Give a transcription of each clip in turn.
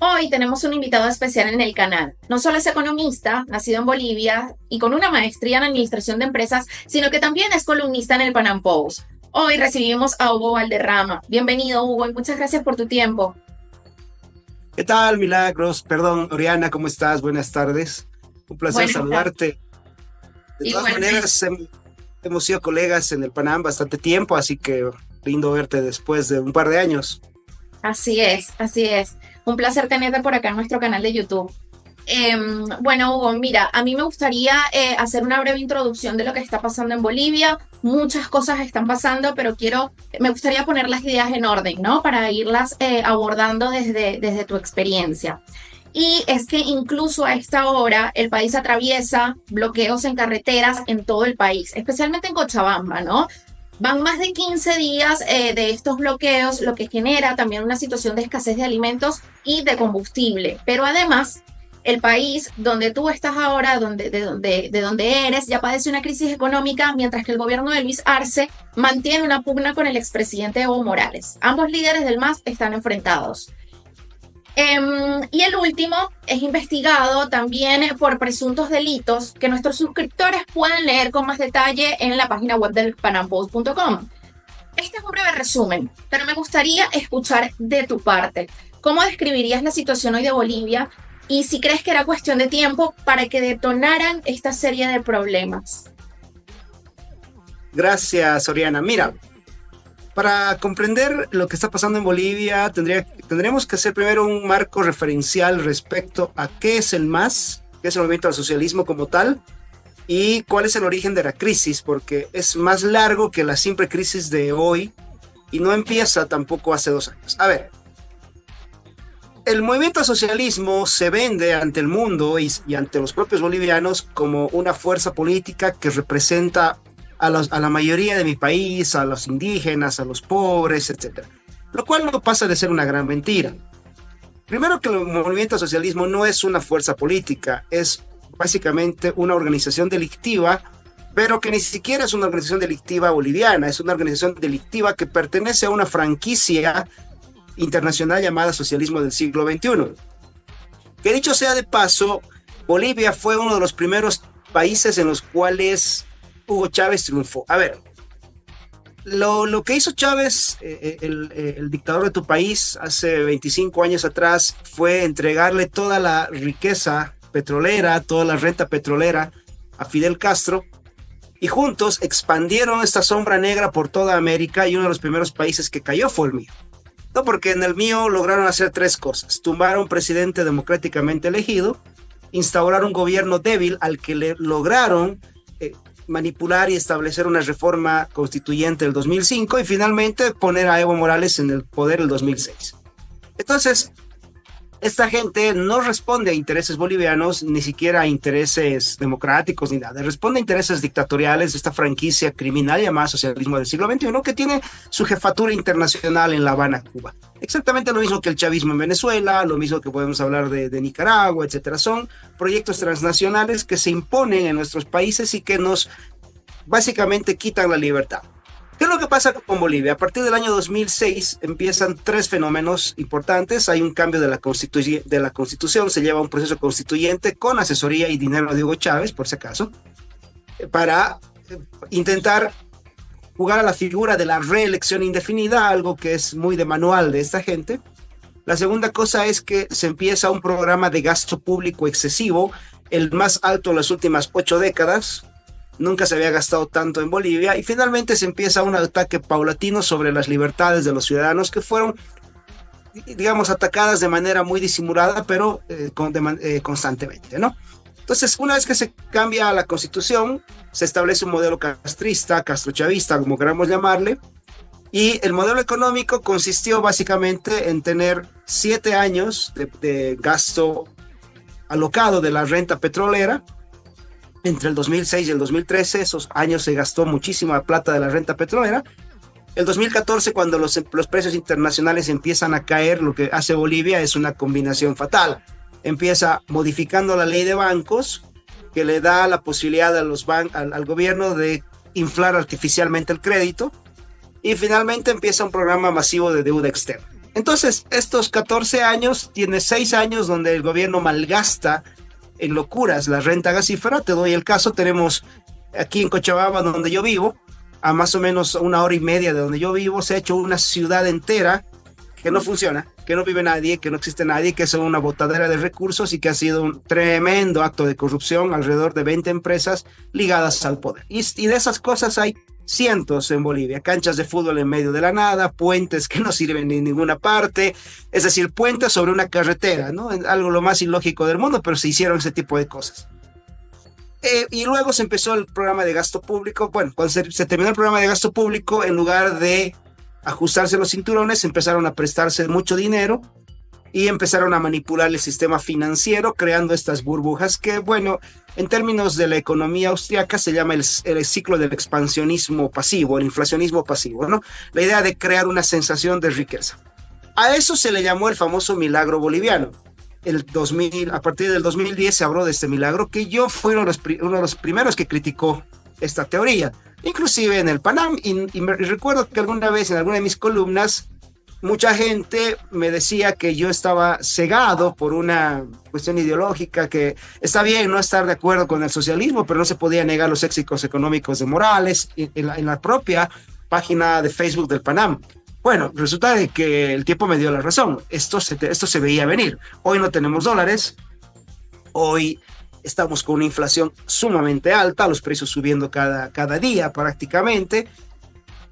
Hoy tenemos un invitado especial en el canal. No solo es economista, nacido en Bolivia y con una maestría en administración de empresas, sino que también es columnista en el Panam Post. Hoy recibimos a Hugo Valderrama. Bienvenido, Hugo, y muchas gracias por tu tiempo. ¿Qué tal, Milagros? Perdón, Oriana, ¿cómo estás? Buenas tardes. Un placer Buenas tardes. saludarte. De todas Igualmente. maneras, hemos sido colegas en el Panam bastante tiempo, así que lindo verte después de un par de años. Así es, así es. Un placer tenerte por acá en nuestro canal de YouTube. Bueno, Hugo, mira, a mí me gustaría hacer una breve introducción de lo que está pasando en Bolivia. Muchas cosas están pasando, pero me gustaría poner las ideas en orden, ¿no? Para irlas abordando desde tu experiencia. Y es que incluso a esta hora el país atraviesa bloqueos en carreteras en todo el país, especialmente en Cochabamba, ¿no? Van más de 15 días de estos bloqueos, lo que genera también una situación de escasez de alimentos y de combustible. Pero además, el país donde tú estás ahora, de donde eres, ya padece una crisis económica, mientras que el gobierno de Luis Arce mantiene una pugna con el expresidente Evo Morales. Ambos líderes del MAS están enfrentados. Y el último es investigado también por presuntos delitos que nuestros suscriptores pueden leer con más detalle en la página web del panampost.com. Este es un breve resumen, pero me gustaría escuchar de tu parte. ¿Cómo describirías la situación hoy de Bolivia y si crees que era cuestión de tiempo para que detonaran esta serie de problemas? Gracias, Oriana. Mira, para comprender lo que está pasando en Bolivia, tendríamos que hacer primero un marco referencial respecto a qué es el MAS, qué es el movimiento al socialismo como tal, y cuál es el origen de la crisis, porque es más largo que la simple crisis de hoy y no empieza tampoco hace 2 años. A ver, el movimiento al socialismo se vende ante el mundo y ante los propios bolivianos como una fuerza política que representa a la mayoría de mi país, a los indígenas, a los pobres, etcétera. Lo cual no pasa de ser una gran mentira. Primero que el movimiento al socialismo no es una fuerza política, es básicamente una organización delictiva, pero que ni siquiera es una organización delictiva boliviana, es una organización delictiva que pertenece a una franquicia internacional llamada socialismo del siglo XXI. Que dicho sea de paso, Bolivia fue uno de los primeros países en los cuales Hugo Chávez triunfó. A ver, lo que hizo Chávez, el dictador de tu país, hace 25 años atrás, fue entregarle toda la riqueza petrolera, toda la renta petrolera a Fidel Castro, y juntos expandieron esta sombra negra por toda América, y uno de los primeros países que cayó fue el mío. No, porque en el mío lograron hacer tres cosas: tumbar a un presidente democráticamente elegido, instaurar un gobierno débil al que le lograron manipular y establecer una reforma constituyente del 2005, y finalmente poner a Evo Morales en el poder el 2006. Entonces, esta gente no responde a intereses bolivianos, ni siquiera a intereses democráticos, ni nada. Responde a intereses dictatoriales de esta franquicia criminal llamada socialismo del siglo XXI, que tiene su jefatura internacional en La Habana, Cuba. Exactamente lo mismo que el chavismo en Venezuela, lo mismo que podemos hablar de Nicaragua, etcétera. Son proyectos transnacionales que se imponen en nuestros países y que nos básicamente quitan la libertad. ¿Qué es lo que pasa con Bolivia? A partir del año 2006 empiezan tres fenómenos importantes. Hay un cambio de la constitución, se lleva un proceso constituyente con asesoría y dinero de Hugo Chávez, por si acaso, para intentar jugar a la figura de la reelección indefinida, algo que es muy de manual de esta gente. La segunda cosa es que se empieza un programa de gasto público excesivo, el más alto en las últimas 8 décadas. Nunca se había gastado tanto en Bolivia, y finalmente se empieza un ataque paulatino sobre las libertades de los ciudadanos, que fueron, digamos, atacadas de manera muy disimulada, pero constantemente, ¿no? Entonces, una vez que se cambia la constitución, se establece un modelo castrista, castrochavista, como queramos llamarle, y el modelo económico consistió básicamente en tener 7 años de gasto alocado de la renta petrolera. Entre el 2006 y el 2013, esos años se gastó muchísima plata de la renta petrolera. El 2014, cuando los precios internacionales empiezan a caer, lo que hace Bolivia es una combinación fatal. Empieza modificando la ley de bancos, que le da la posibilidad al gobierno de inflar artificialmente el crédito, y finalmente empieza un programa masivo de deuda externa. Entonces, estos 14 años, tiene 6 años donde el gobierno malgasta en locuras la renta gasífera. Te doy el caso, tenemos aquí en Cochabamba, donde yo vivo, a más o menos 1 hora y media de donde yo vivo, se ha hecho una ciudad entera que no funciona, que no vive nadie, que no existe nadie, que es una botadera de recursos y que ha sido un tremendo acto de corrupción, alrededor de 20 empresas ligadas al poder. Y de esas cosas hay cientos en Bolivia, canchas de fútbol en medio de la nada, puentes que no sirven en ninguna parte, es decir, puentes sobre una carretera, ¿no? Algo lo más ilógico del mundo, pero se hicieron ese tipo de cosas. Y luego se empezó el programa de gasto público. Bueno, cuando se terminó el programa de gasto público, en lugar de ajustarse los cinturones, empezaron a prestarse mucho dinero y empezaron a manipular el sistema financiero, creando estas burbujas que, bueno, en términos de la economía austriaca se llama el ciclo del expansionismo pasivo, el inflacionismo pasivo, ¿no? La idea de crear una sensación de riqueza. A eso se le llamó el famoso milagro boliviano. A partir del 2010 se habló de este milagro, que yo fui uno de los primeros que criticó esta teoría, inclusive en el Panam, y recuerdo que alguna vez en alguna de mis columnas mucha gente me decía que yo estaba cegado por una cuestión ideológica, que está bien no estar de acuerdo con el socialismo, pero no se podía negar los éxitos económicos de Morales en la propia página de Facebook del Panam. Bueno, resulta de que el tiempo me dio la razón. Esto se veía venir. Hoy no tenemos dólares. Hoy estamos con una inflación sumamente alta, los precios subiendo cada día prácticamente.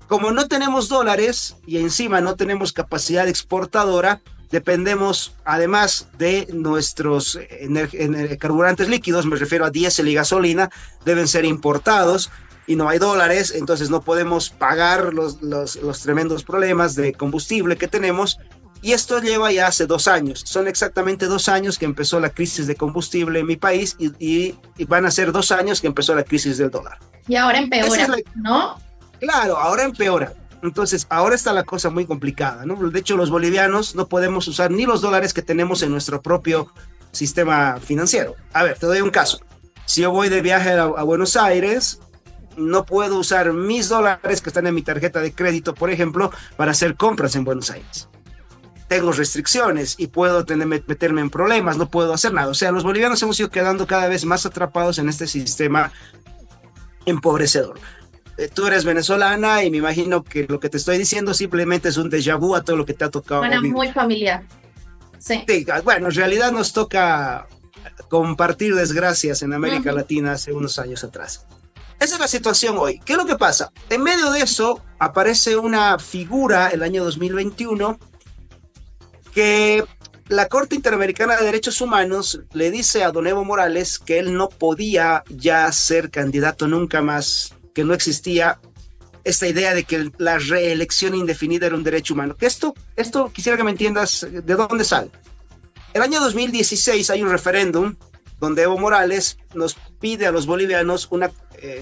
Como no tenemos dólares y encima no tenemos capacidad exportadora, dependemos además de nuestros carburantes líquidos, me refiero a diésel y gasolina, deben ser importados. Y no hay dólares, entonces no podemos pagar los tremendos problemas de combustible que tenemos. Y esto lleva ya hace 2 años. Son exactamente 2 años que empezó la crisis de combustible en mi país y van a ser 2 años que empezó la crisis del dólar. Y ahora empeora, ¿no? Claro, ahora empeora. Entonces, ahora está la cosa muy complicada, ¿no? De hecho, los bolivianos no podemos usar ni los dólares que tenemos en nuestro propio sistema financiero. A ver, te doy un caso. Si yo voy de viaje a Buenos Aires, no puedo usar mis dólares que están en mi tarjeta de crédito, por ejemplo, para hacer compras en Buenos Aires. Tengo restricciones y puedo meterme en problemas, no puedo hacer nada. O sea, los bolivianos hemos ido quedando cada vez más atrapados en este sistema empobrecedor. Tú eres venezolana y me imagino que lo que te estoy diciendo simplemente es un déjà vu a todo lo que te ha tocado. Bueno, muy familiar. Sí. Sí, bueno, en realidad nos toca compartir desgracias en América Latina hace unos años atrás. Esa es la situación hoy. ¿Qué es lo que pasa? En medio de eso aparece una figura el año 2021 que la Corte Interamericana de Derechos Humanos le dice a don Evo Morales que él no podía ya ser candidato nunca más, que no existía esta idea de que la reelección indefinida era un derecho humano. Que esto quisiera que me entiendas de dónde sale. El año 2016 hay un referéndum donde Evo Morales nos pide a los bolivianos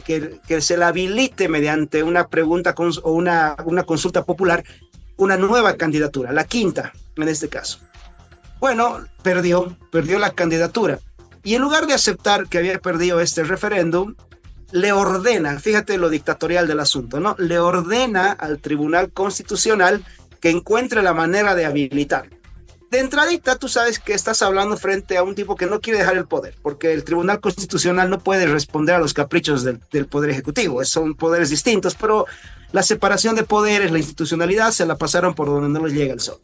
que se le habilite mediante una pregunta o una consulta popular una nueva candidatura, la quinta en este caso. Bueno, perdió la candidatura y en lugar de aceptar que había perdido este referéndum, le ordena, fíjate lo dictatorial del asunto, ¿no? Le ordena al Tribunal Constitucional que encuentre la manera de habilitar. De entradita, tú sabes que estás hablando frente a un tipo que no quiere dejar el poder, porque el Tribunal Constitucional no puede responder a los caprichos del Poder Ejecutivo. Son poderes distintos, pero la separación de poderes, la institucionalidad, se la pasaron por donde no les llega el sol.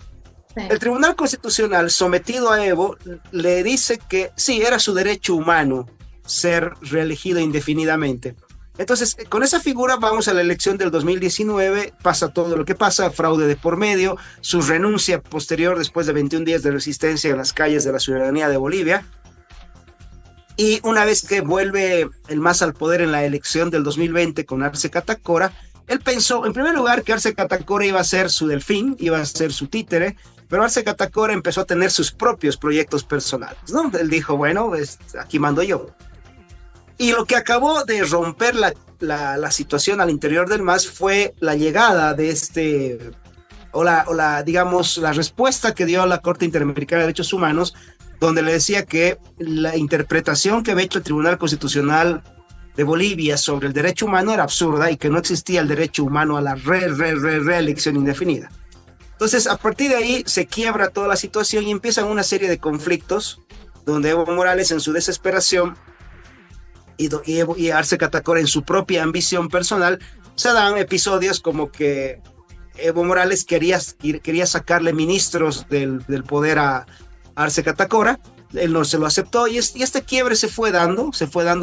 Sí. El Tribunal Constitucional, sometido a Evo, le dice que sí, era su derecho humano ser reelegido indefinidamente. Entonces, con esa figura vamos a la elección del 2019, pasa todo lo que pasa, fraude de por medio, su renuncia posterior después de 21 días de resistencia en las calles de la ciudadanía de Bolivia. Y una vez que vuelve el MAS al poder en la elección del 2020 con Arce Catacora, él pensó, en primer lugar, que Arce Catacora iba a ser su delfín, iba a ser su títere, pero Arce Catacora empezó a tener sus propios proyectos personales, ¿no? Él dijo, bueno, aquí mando yo. Y lo que acabó de romper la situación al interior del MAS fue la llegada de digamos, la respuesta que dio la Corte Interamericana de Derechos Humanos, donde le decía que la interpretación que había hecho el Tribunal Constitucional de Bolivia sobre el derecho humano era absurda y que no existía el derecho humano a la reelección indefinida. Entonces, a partir de ahí se quiebra toda la situación y empiezan una serie de conflictos donde Evo Morales en su desesperación y Arce Catacora en su propia ambición personal, se dan episodios como que Evo Morales quería sacarle ministros del poder a Arce Catacora. Él no se lo aceptó y este quiebre se fue dando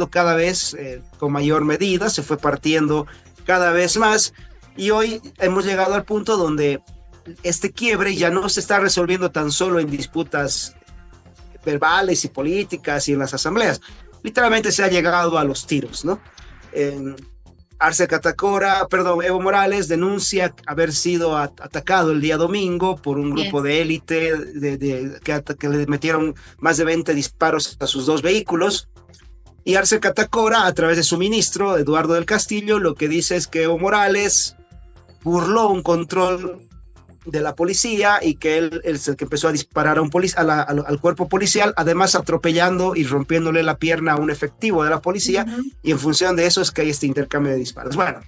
cada vez con mayor medida, se fue partiendo cada vez más y hoy hemos llegado al punto donde este quiebre ya no se está resolviendo tan solo en disputas verbales y políticas y en las asambleas. Literalmente se ha llegado a los tiros, ¿no? Evo Morales denuncia haber sido atacado el día domingo por un grupo de élite que le metieron más de 20 disparos a sus 2 vehículos. Y Arce Catacora, a través de su ministro, Eduardo del Castillo, lo que dice es que Evo Morales burló un control de la policía y que él es el que empezó a disparar a al cuerpo policial, además atropellando y rompiéndole la pierna a un efectivo de la policía, y en función de eso es que hay este intercambio de disparos. Bueno,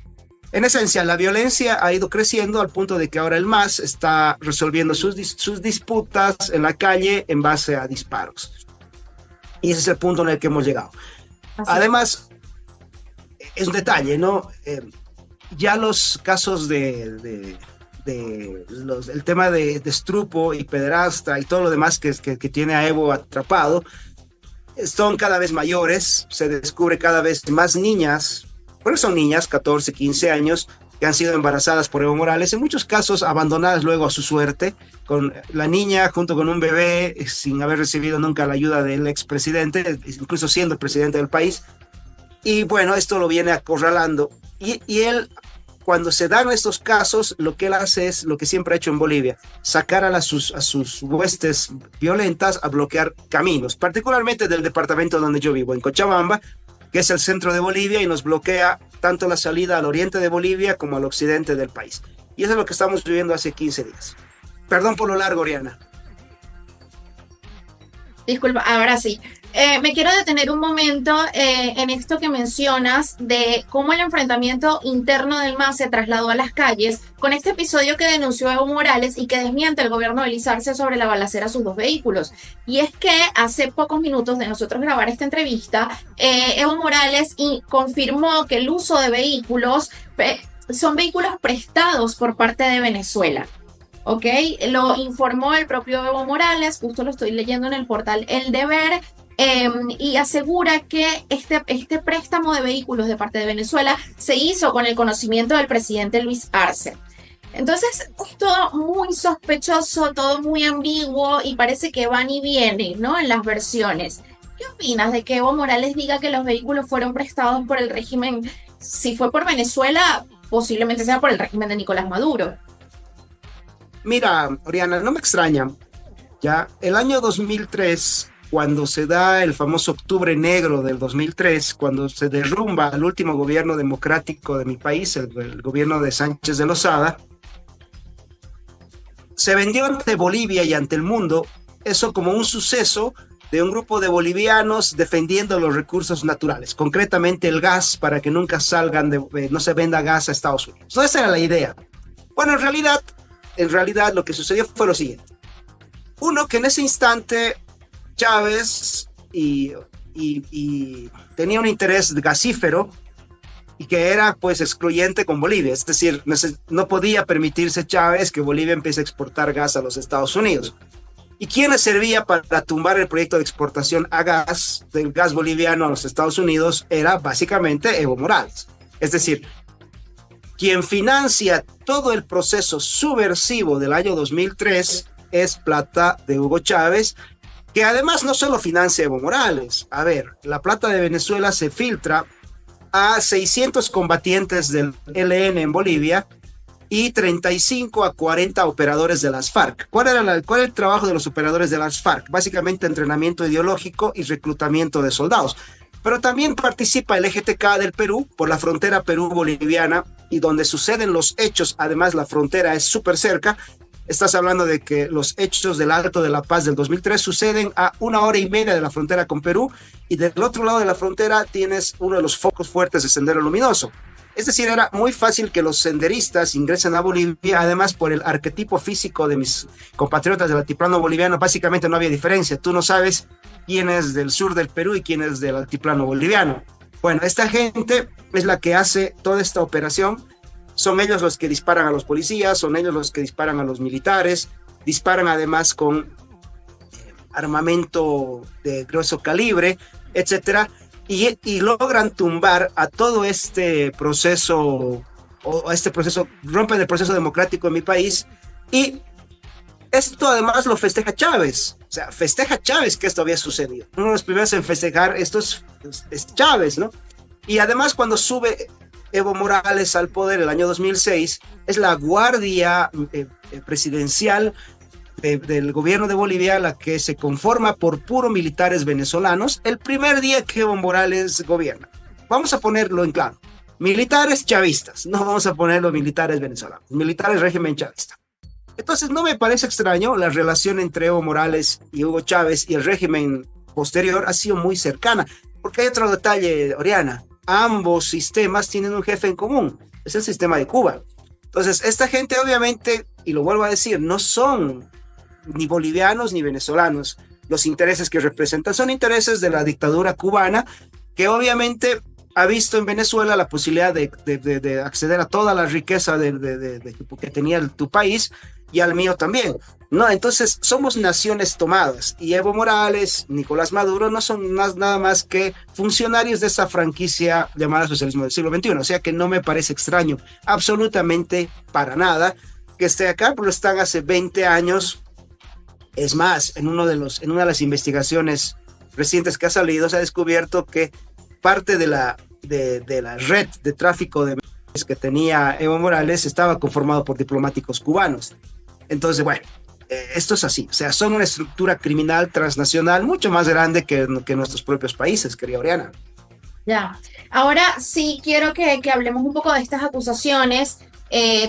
en esencia, la violencia ha ido creciendo al punto de que ahora el MAS está resolviendo sus disputas en la calle en base a disparos. Y ese es el punto en el que hemos llegado. Además, es un detalle, ¿no? Ya los casos el tema de estrupo y pederasta y todo lo demás que tiene a Evo atrapado son cada vez mayores, se descubre cada vez más niñas, porque son niñas, 14, 15 años, que han sido embarazadas por Evo Morales, en muchos casos abandonadas luego a su suerte, con la niña junto con un bebé sin haber recibido nunca la ayuda del expresidente, incluso siendo el presidente del país. Y bueno, esto lo viene acorralando. Y él, cuando se dan estos casos, lo que él hace es lo que siempre ha hecho en Bolivia, sacar a sus huestes violentas a bloquear caminos, particularmente del departamento donde yo vivo, en Cochabamba, que es el centro de Bolivia, y nos bloquea tanto la salida al oriente de Bolivia como al occidente del país. Y eso es lo que estamos viviendo hace 15 días. Perdón por lo largo, Oriana. Disculpa, ahora sí. Me quiero detener un momento en esto que mencionas de cómo el enfrentamiento interno del MAS se trasladó a las calles con este episodio que denunció Evo Morales y que desmiente el gobierno de Luis Arce sobre la balacera a sus 2 vehículos. Y es que hace pocos minutos de nosotros grabar esta entrevista, Evo Morales confirmó que el uso de vehículos son vehículos prestados por parte de Venezuela. ¿Ok? Lo informó el propio Evo Morales, justo lo estoy leyendo en el portal El Deber, y asegura que este préstamo de vehículos de parte de Venezuela se hizo con el conocimiento del presidente Luis Arce. Entonces, es todo muy sospechoso, todo muy ambiguo y parece que van y vienen, ¿no? En las versiones. ¿Qué opinas de que Evo Morales diga que los vehículos fueron prestados por el régimen? Si fue por Venezuela, posiblemente sea por el régimen de Nicolás Maduro. Mira, Oriana, no me extraña. Ya, el año 2003, cuando se da el famoso Octubre Negro del 2003, cuando se derrumba el último gobierno democrático de mi país, el gobierno de Sánchez de Lozada, se vendió ante Bolivia y ante el mundo eso como un suceso de un grupo de bolivianos defendiendo los recursos naturales, concretamente el gas, para que nunca no se venda gas a Estados Unidos. Entonces, esa era la idea. Bueno, en realidad lo que sucedió fue lo siguiente. Uno, que en ese instante Chávez tenía un interés gasífero y que era pues excluyente con Bolivia, es decir, no podía permitirse Chávez que Bolivia empiece a exportar gas a los Estados Unidos. ¿Y quién le servía para tumbar el proyecto de exportación del gas boliviano a los Estados Unidos? Era básicamente Evo Morales. Es decir, quien financia todo el proceso subversivo del año 2003 es plata de Hugo Chávez, que además no solo financia Evo Morales. A ver, la plata de Venezuela se filtra a 600 combatientes del ELN en Bolivia y 35 a 40 operadores de las FARC. ¿Cuál era el trabajo de los operadores de las FARC? Básicamente entrenamiento ideológico y reclutamiento de soldados. Pero también participa el EGTK del Perú por la frontera Perú-Boliviana, y donde suceden los hechos, además la frontera es súper cerca. Estás hablando de que los hechos del Alto de la Paz del 2003 suceden a 1 hora y media de la frontera con Perú, y del otro lado de la frontera tienes uno de los focos fuertes de Sendero Luminoso. Es decir, era muy fácil que los senderistas ingresen a Bolivia, además por el arquetipo físico de mis compatriotas del altiplano boliviano, básicamente no había diferencia. Tú no sabes quién es del sur del Perú y quién es del altiplano boliviano. Bueno, esta gente es la que hace toda esta operación. Son ellos los que disparan a los policías, son ellos los que disparan a los militares, disparan además con armamento de grueso calibre, etcétera, y logran tumbar a todo este proceso, rompen el proceso democrático en mi país, y esto además lo festeja Chávez. O sea, festeja Chávez que esto había sucedido. Uno de los primeros en festejar esto es Chávez, ¿no? Y además cuando sube Evo Morales al poder el año 2006, es la guardia presidencial del gobierno de Bolivia, la que se conforma por puro militares venezolanos, el primer día que Evo Morales gobierna. Vamos a ponerlo en claro. Militares chavistas, no vamos a ponerlo militares venezolanos, militares régimen chavista. Entonces no me parece extraño, la relación entre Evo Morales y Hugo Chávez y el régimen posterior ha sido muy cercana, porque hay otro detalle, Oriana, ambos sistemas tienen un jefe en común, es el sistema de Cuba. Entonces esta gente obviamente, y lo vuelvo a decir, no son ni bolivianos ni venezolanos. Los intereses que representan son intereses de la dictadura cubana, que obviamente ha visto en Venezuela la posibilidad de acceder a toda la riqueza que tenía tu país y al mío también, ¿no? Entonces somos naciones tomadas y Evo Morales, Nicolás Maduro no son nada más que funcionarios de esa franquicia llamada socialismo del siglo XXI, o sea que no me parece extraño, absolutamente para nada, que esté acá, pero están hace 20 años. Es más, en una de las investigaciones recientes que ha salido, se ha descubierto que parte de la red de tráfico de que tenía Evo Morales estaba conformado por diplomáticos cubanos. Entonces, bueno, esto es así. O sea, son una estructura criminal transnacional mucho más grande que nuestros propios países, querida Oriana. Ya. Ahora sí quiero que hablemos un poco de estas acusaciones.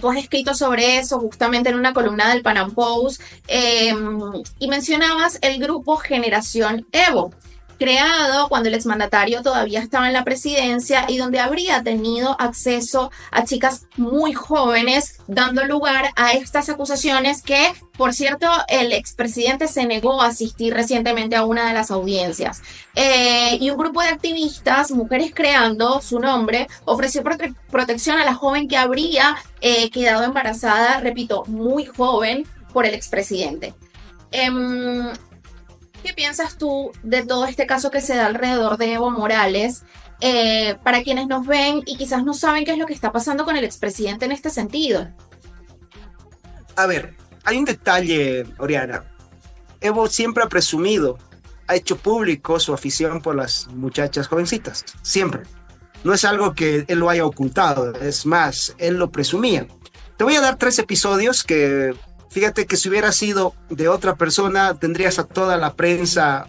Tú has escrito sobre eso justamente en una columna del Panam Post y mencionabas el grupo Generación Evo, creado cuando el exmandatario todavía estaba en la presidencia y donde habría tenido acceso a chicas muy jóvenes, dando lugar a estas acusaciones que, por cierto, el expresidente se negó a asistir recientemente a una de las audiencias. Y un grupo de activistas, Mujeres Creando, su nombre, ofreció protección a la joven que habría quedado embarazada, repito, muy joven, por el expresidente. ¿Qué piensas tú de todo este caso que se da alrededor de Evo Morales? Para quienes nos ven y quizás no saben qué es lo que está pasando con el expresidente en este sentido. A ver, hay un detalle, Oriana. Evo siempre ha presumido, ha hecho público su afición por las muchachas jovencitas, siempre. No es algo que él lo haya ocultado, es más, él lo presumía. Te voy a dar 3 episodios que... Fíjate que si hubiera sido de otra persona, tendrías a toda la prensa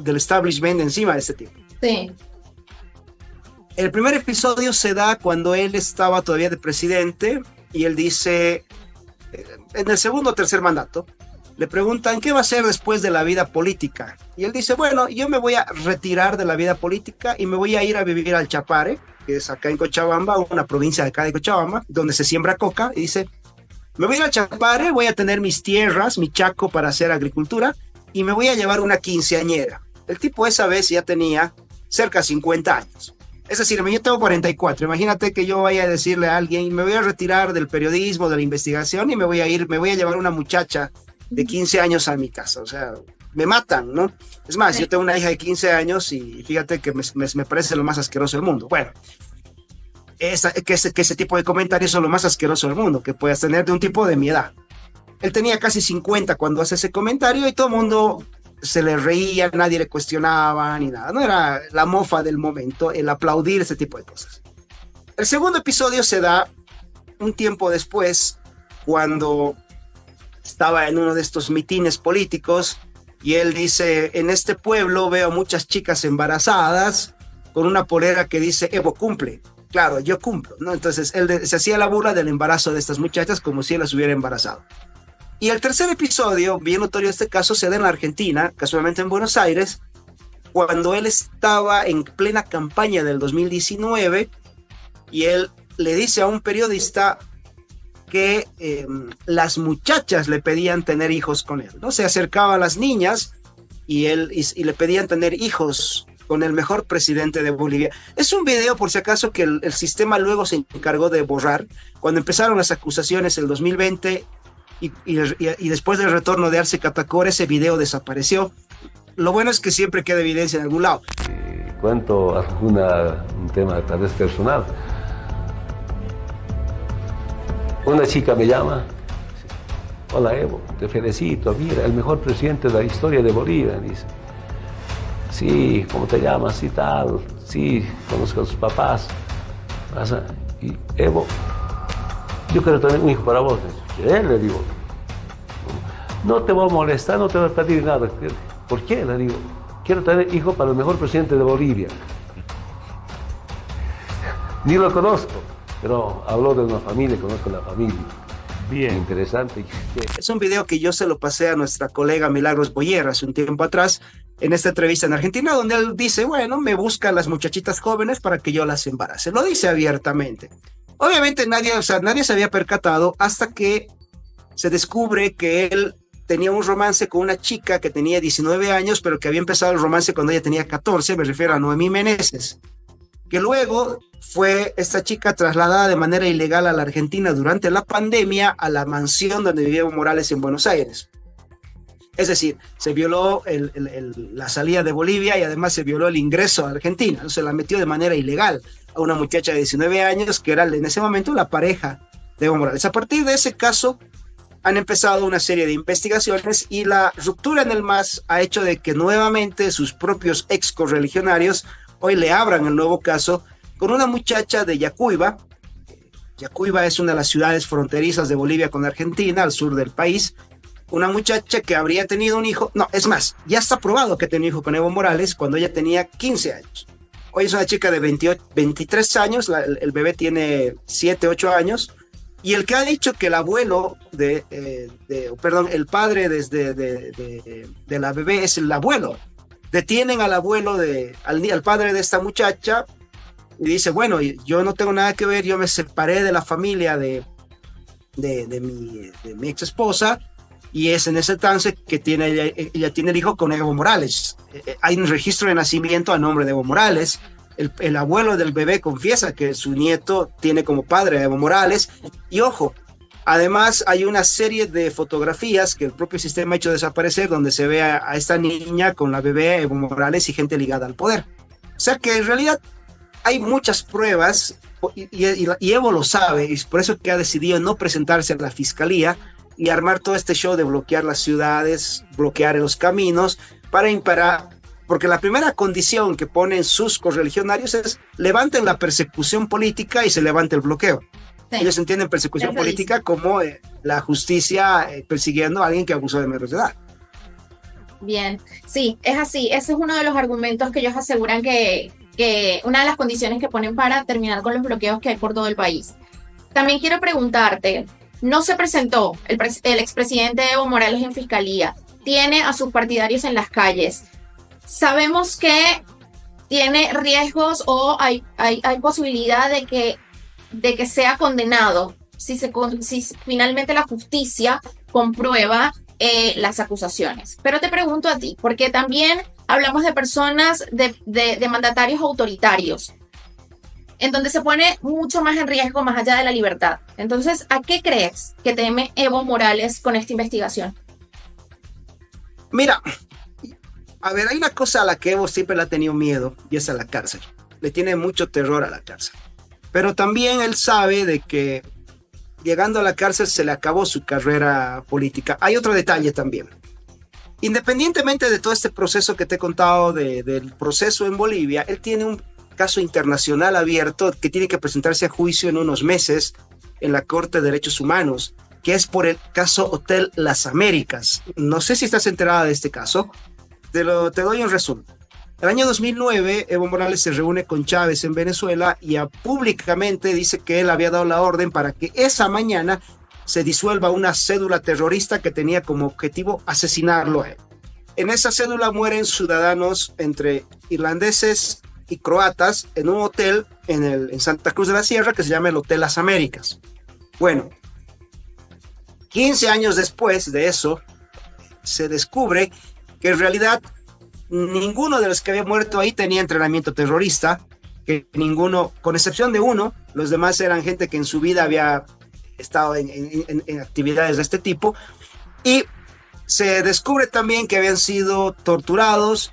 del establishment encima de este tipo. Sí. El primer episodio se da cuando él estaba todavía de presidente y él dice, en el segundo o tercer mandato, le preguntan qué va a hacer después de la vida política. Y él dice, bueno, yo me voy a retirar de la vida política y me voy a ir a vivir al Chapare, que es acá en Cochabamba, una provincia de acá de Cochabamba, donde se siembra coca, y dice... Me voy a ir al Chapare, voy a tener mis tierras, mi chaco para hacer agricultura y me voy a llevar una quinceañera. El tipo esa vez ya tenía cerca de 50 años. Es decir, yo tengo 44. Imagínate que yo vaya a decirle a alguien, me voy a retirar del periodismo, de la investigación y me voy a llevar una muchacha de 15 años a mi casa. O sea, me matan, ¿no? Es más, yo tengo una hija de 15 años y fíjate que me parece lo más asqueroso del mundo. Bueno. Que ese tipo de comentarios son lo más asqueroso del mundo que puedas tener de un tipo de mi edad. Él tenía casi 50 cuando hace ese comentario y todo el mundo se le reía, nadie le cuestionaba ni nada. No era la mofa del momento el aplaudir ese tipo de cosas. El segundo episodio se da un tiempo después cuando estaba en uno de estos mitines políticos y él dice, en este pueblo veo muchas chicas embarazadas con una polera que dice Evo cumple. Claro, yo cumplo, ¿no? Entonces él se hacía la burla del embarazo de estas muchachas como si él las hubiera embarazado. Y el tercer episodio, bien notorio este caso, se da en la Argentina, casualmente en Buenos Aires, cuando él estaba en plena campaña del 2019 y él le dice a un periodista que las muchachas le pedían tener hijos con él, ¿no? Se acercaba a las niñas y le pedían tener hijos con el mejor presidente de Bolivia. Es un video, por si acaso, que el sistema luego se encargó de borrar. Cuando empezaron las acusaciones el 2020 y después del retorno de Arce Catacora, ese video desapareció. Lo bueno es que siempre queda evidencia en algún lado. Cuento un tema tal vez personal. Una chica me llama. Hola Evo, te felicito, mira, el mejor presidente de la historia de Bolivia, dice. Sí, ¿cómo te llamas? Y tal, sí, conozco a sus papás. Y Evo, yo quiero tener un hijo para vos. ¿Qué? Le digo, no te voy a molestar, no te voy a pedir nada. ¿Por qué? Le digo, quiero tener hijo para el mejor presidente de Bolivia. Ni lo conozco, pero habló de una familia, conozco la familia. Bien. Interesante. Es un video que yo se lo pasé a nuestra colega Milagros Boyer hace un tiempo atrás, en esta entrevista en Argentina, donde él dice, bueno, me buscan las muchachitas jóvenes para que yo las embarace. Lo dice abiertamente. Obviamente nadie se había percatado hasta que se descubre que él tenía un romance con una chica que tenía 19 años, pero que había empezado el romance cuando ella tenía 14, me refiero a Noemí Meneses, que luego fue esta chica trasladada de manera ilegal a la Argentina durante la pandemia a la mansión donde vivía Evo Morales en Buenos Aires. Es decir, se violó la salida de Bolivia y además se violó el ingreso a Argentina. Se la metió de manera ilegal a una muchacha de 19 años que era en ese momento la pareja de Evo Morales. A partir de ese caso han empezado una serie de investigaciones y la ruptura en el MAS ha hecho de que nuevamente sus propios ex correligionarios hoy le abran el nuevo caso con una muchacha de Yacuiba. Yacuiba es una de las ciudades fronterizas de Bolivia con Argentina, al sur del país. Una muchacha que habría tenido un hijo, no, es más, ya está probado que tenía un hijo con Evo Morales cuando ella tenía 15 años. Hoy es una chica de 23 años, el bebé tiene 7, 8 años, y el que ha dicho que el abuelo el padre de la bebé es el abuelo. Detienen al abuelo, al padre de esta muchacha, y dice, bueno, yo no tengo nada que ver, yo me separé de la familia de mi ex esposa, y es en ese trance que ella tiene el hijo con Evo Morales. Hay un registro de nacimiento a nombre de Evo Morales. El abuelo del bebé confiesa que su nieto tiene como padre a Evo Morales. Y ojo, además hay una serie de fotografías que el propio sistema ha hecho desaparecer donde se ve a esta niña con la bebé, Evo Morales y gente ligada al poder. O sea que en realidad hay muchas pruebas y Evo lo sabe, y por eso que ha decidido no presentarse a la fiscalía y armar todo este show de bloquear las ciudades, bloquear los caminos, para imparar, porque la primera condición que ponen sus correligionarios es levanten la persecución política y se levante el bloqueo. Sí. Ellos entienden persecución política como la justicia persiguiendo a alguien que abusó de menores de edad. Bien, sí, es así. Ese es uno de los argumentos que ellos aseguran que una de las condiciones que ponen para terminar con los bloqueos que hay por todo el país. También quiero preguntarte, no se presentó el expresidente Evo Morales en fiscalía, tiene a sus partidarios en las calles. Sabemos que tiene riesgos o hay posibilidad de que sea condenado si finalmente la justicia comprueba las acusaciones. Pero te pregunto a ti, porque también hablamos de personas, de mandatarios autoritarios, en donde se pone mucho más en riesgo más allá de la libertad. Entonces, ¿a qué crees que teme Evo Morales con esta investigación? Mira, a ver, hay una cosa a la que Evo siempre le ha tenido miedo, y es a la cárcel. Le tiene mucho terror a la cárcel. Pero también él sabe de que llegando a la cárcel se le acabó su carrera política. Hay otro detalle también. Independientemente de todo este proceso que te he contado del proceso en Bolivia, él tiene un caso internacional abierto que tiene que presentarse a juicio en unos meses en la Corte de Derechos Humanos, que es por el caso Hotel Las Américas. No sé si estás enterada de este caso. Te doy un resumen. El año 2009, Evo Morales se reúne con Chávez en Venezuela y públicamente dice que él había dado la orden para que esa mañana se disuelva una cédula terrorista que tenía como objetivo asesinarlo a él. En esa cédula mueren ciudadanos entre irlandeses, y croatas en un hotel en Santa Cruz de la Sierra que se llama el Hotel Las Américas. Bueno, 15 años después de eso, se descubre que en realidad ninguno de los que había muerto ahí tenía entrenamiento terrorista, que ninguno, con excepción de uno, los demás eran gente que en su vida había estado en actividades de este tipo, y se descubre también que habían sido torturados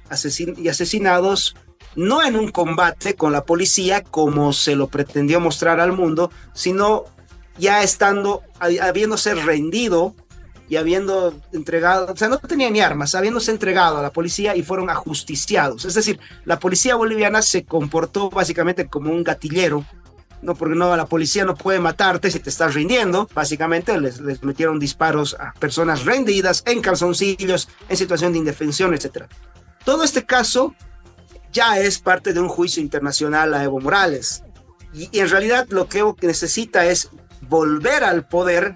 y asesinados no en un combate con la policía como se lo pretendió mostrar al mundo, sino ya habiéndose rendido y habiendo entregado, o sea, no tenían ni armas, habiéndose entregado a la policía y fueron ajusticiados. Es decir, la policía boliviana se comportó básicamente como un gatillero, no, porque no, la policía no puede matarte si te estás rindiendo. Básicamente les metieron disparos a personas rendidas, en calzoncillos, en situación de indefensión, etc. Todo este caso ya es parte de un juicio internacional a Evo Morales. Y en realidad lo que Evo necesita es volver al poder,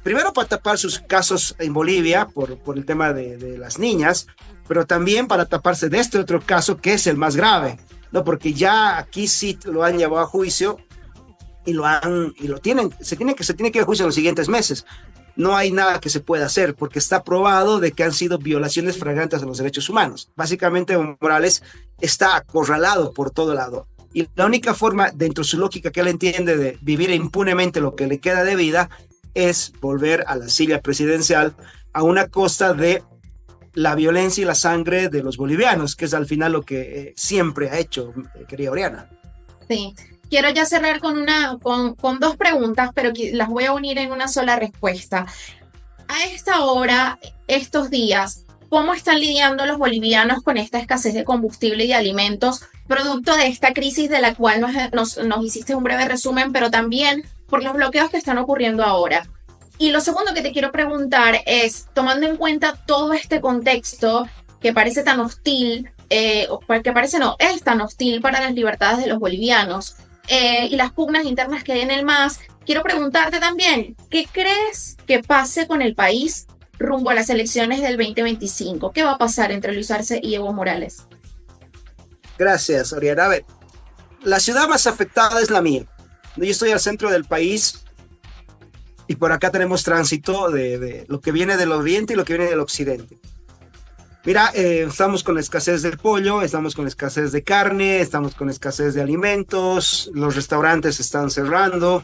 primero para tapar sus casos en Bolivia por el tema de las niñas, pero también para taparse de este otro caso que es el más grave, ¿no? Porque ya aquí sí lo han llevado a juicio y se tiene que ir a juicio en los siguientes meses. No hay nada que se pueda hacer porque está probado de que han sido violaciones flagrantes a los derechos humanos. Básicamente Evo Morales está acorralado por todo lado. Y la única forma, dentro de su lógica que él entiende de vivir impunemente lo que le queda de vida, es volver a la silla presidencial a una costa de la violencia y la sangre de los bolivianos, que es al final lo que siempre ha hecho, querida Oriana. Sí, quiero ya cerrar con dos preguntas, pero las voy a unir en una sola respuesta. A esta hora, estos días, ¿cómo están lidiando los bolivianos con esta escasez de combustible y de alimentos, producto de esta crisis de la cual nos hiciste un breve resumen, pero también por los bloqueos que están ocurriendo ahora? Y lo segundo que te quiero preguntar es, tomando en cuenta todo este contexto que parece tan hostil, es tan hostil para las libertades de los bolivianos y las pugnas internas que hay en el MAS, quiero preguntarte también, ¿qué crees que pase con el país rumbo a las elecciones del 2025? ¿Qué va a pasar entre Luis Arce y Evo Morales? Gracias, Oriana. A ver, la ciudad más afectada es la mía. Yo estoy al centro del país y por acá tenemos tránsito de lo que viene del oriente y lo que viene del occidente. Mira, estamos con escasez del pollo, estamos con escasez de carne, estamos con escasez de alimentos, los restaurantes están cerrando,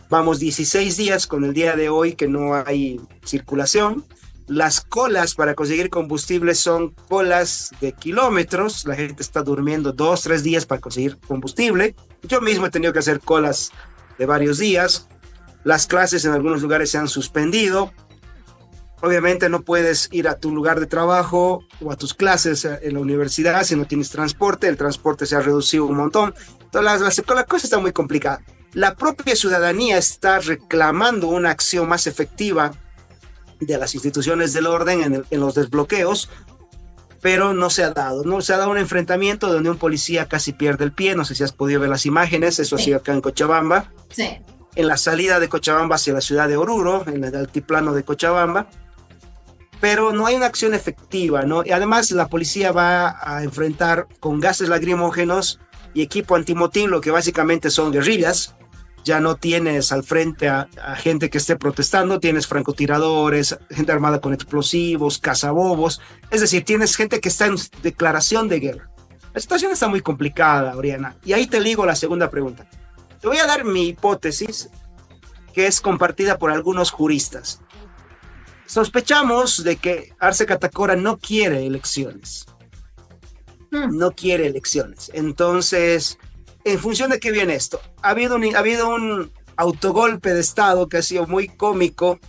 vamos 16 días con el día de hoy que no hay circulación. Las colas para conseguir combustible son colas de kilómetros, la gente está durmiendo 2-3 días para conseguir combustible. Yo mismo he tenido que hacer colas de varios días. Las clases en algunos lugares se han suspendido. Obviamente no puedes ir a tu lugar de trabajo o a tus clases en la universidad si no tienes transporte. El transporte se ha reducido un montón. Entonces la cosa está muy complicada. La propia ciudadanía está reclamando una acción más efectiva de las instituciones del orden en los desbloqueos, pero no se ha dado. No se ha dado un enfrentamiento donde un policía casi pierde el pie. No sé si has podido ver las imágenes. Eso sí. Ha sido acá en Cochabamba. Sí. En la salida de Cochabamba hacia la ciudad de Oruro, en el altiplano de Cochabamba, pero no hay una acción efectiva, ¿no? Y además la policía va a enfrentar con gases lacrimógenos y equipo antimotín, lo que básicamente son guerrillas. Ya no tienes al frente a gente que esté protestando, tienes francotiradores, gente armada con explosivos, cazabobos, es decir, tienes gente que está en declaración de guerra. La situación está muy complicada, Oriana, y ahí te ligo la segunda pregunta. Te voy a dar mi hipótesis, que es compartida por algunos juristas. Sospechamos de que Arce Catacora no quiere elecciones. No quiere elecciones. Entonces, ¿en función de qué viene esto? Ha habido un autogolpe de Estado que ha sido muy cómico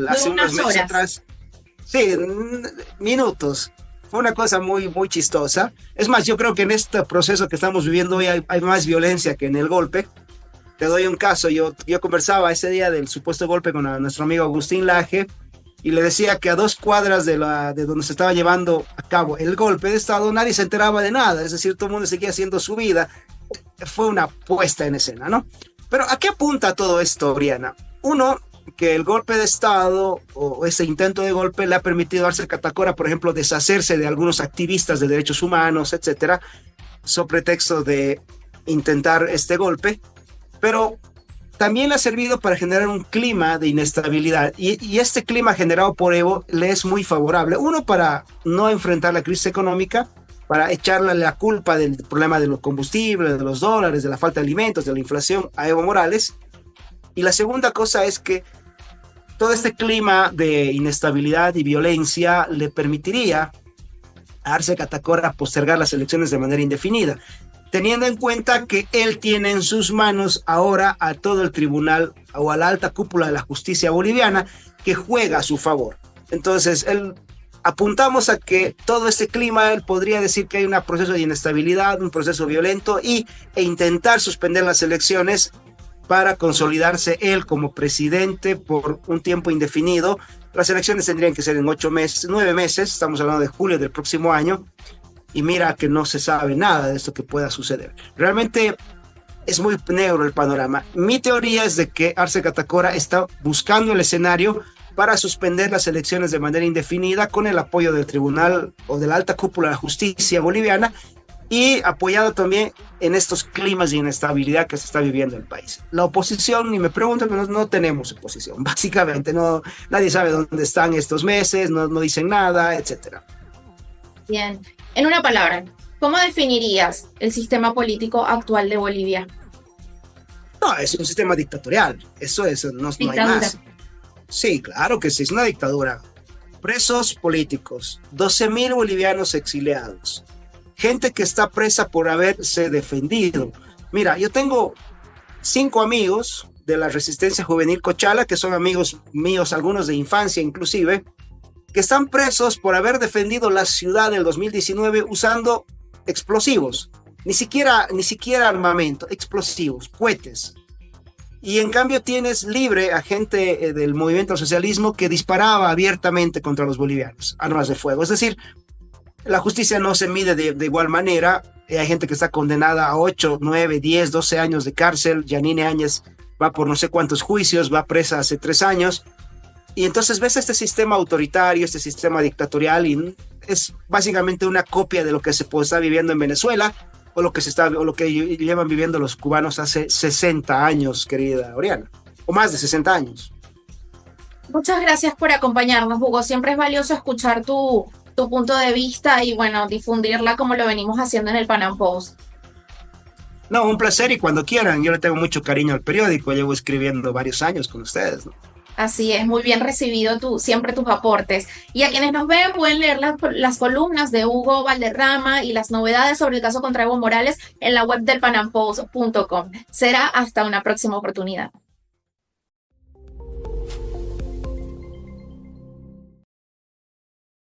hace unos meses atrás. Sí, minutos. Fue una cosa muy, muy chistosa. Es más, yo creo que en este proceso que estamos viviendo hoy hay más violencia que en el golpe. Te doy un caso. Yo conversaba ese día del supuesto golpe con nuestro amigo Agustín Laje y le decía que a 2 cuadras de donde se estaba llevando a cabo el golpe de Estado nadie se enteraba de nada. Es decir, todo el mundo seguía haciendo su vida. Fue una puesta en escena, ¿no? Pero ¿a qué apunta todo esto, Oriana? Uno, que el golpe de Estado o ese intento de golpe le ha permitido a Arce Catacora, por ejemplo, deshacerse de algunos activistas de derechos humanos, etcétera, sobre texto de intentar este golpe, pero también ha servido para generar un clima de inestabilidad y este clima generado por Evo le es muy favorable. Uno, para no enfrentar la crisis económica, para echarle la culpa del problema de los combustibles, de los dólares, de la falta de alimentos, de la inflación a Evo Morales. Y la segunda cosa es que todo este clima de inestabilidad y violencia le permitiría a Arce Catacora postergar las elecciones de manera indefinida, teniendo en cuenta que él tiene en sus manos ahora a todo el tribunal o a la alta cúpula de la justicia boliviana que juega a su favor. Entonces, apuntamos a que todo este clima, él podría decir que hay un proceso de inestabilidad, un proceso violento e intentar suspender las elecciones para consolidarse él como presidente por un tiempo indefinido. Las elecciones tendrían que ser en 9 meses, estamos hablando de julio del próximo año, y mira que no se sabe nada de esto que pueda suceder. Realmente es muy negro el panorama. Mi teoría es de que Arce Catacora está buscando el escenario para suspender las elecciones de manera indefinida con el apoyo del tribunal o de la alta cúpula de la justicia boliviana y apoyado también en estos climas de inestabilidad que se está viviendo en el país. La oposición, ni me preguntan, no tenemos oposición, básicamente, nadie sabe dónde están estos meses, no dicen nada, etcétera. Bien, en una palabra, ¿cómo definirías el sistema político actual de Bolivia? No, es un sistema dictatorial, eso es, no hay más. Sí, claro que sí, es una dictadura. Presos políticos, 12.000 bolivianos exiliados, gente que está presa por haberse defendido. Mira, yo tengo 5 amigos de la Resistencia Juvenil Cochala, que son amigos míos, algunos de infancia inclusive, que están presos por haber defendido la ciudad del 2019 usando explosivos, ni siquiera armamento, explosivos, cohetes. Y en cambio tienes libre a gente del movimiento al socialismo que disparaba abiertamente contra los bolivianos, armas de fuego. Es decir, la justicia no se mide de igual manera. Hay gente que está condenada a 8, 9, 10, 12 años de cárcel. Yanine Áñez va por no sé cuántos juicios, va presa hace 3 años. Y entonces ves este sistema autoritario, este sistema dictatorial, y es básicamente una copia de lo que se está viviendo en Venezuela o lo que llevan viviendo los cubanos hace 60 años, querida Oriana, o más de 60 años. Muchas gracias por acompañarnos, Hugo. Siempre es valioso escuchar tu punto de vista y, bueno, difundirla como lo venimos haciendo en el Panam Post. No, un placer, y cuando quieran. Yo le tengo mucho cariño al periódico, llevo escribiendo varios años con ustedes, ¿no? Así es, muy bien recibido siempre tus aportes. Y a quienes nos ven pueden leer las columnas de Hugo Valderrama y las novedades sobre el caso contra Evo Morales en la web del panampost.com. Será hasta una próxima oportunidad.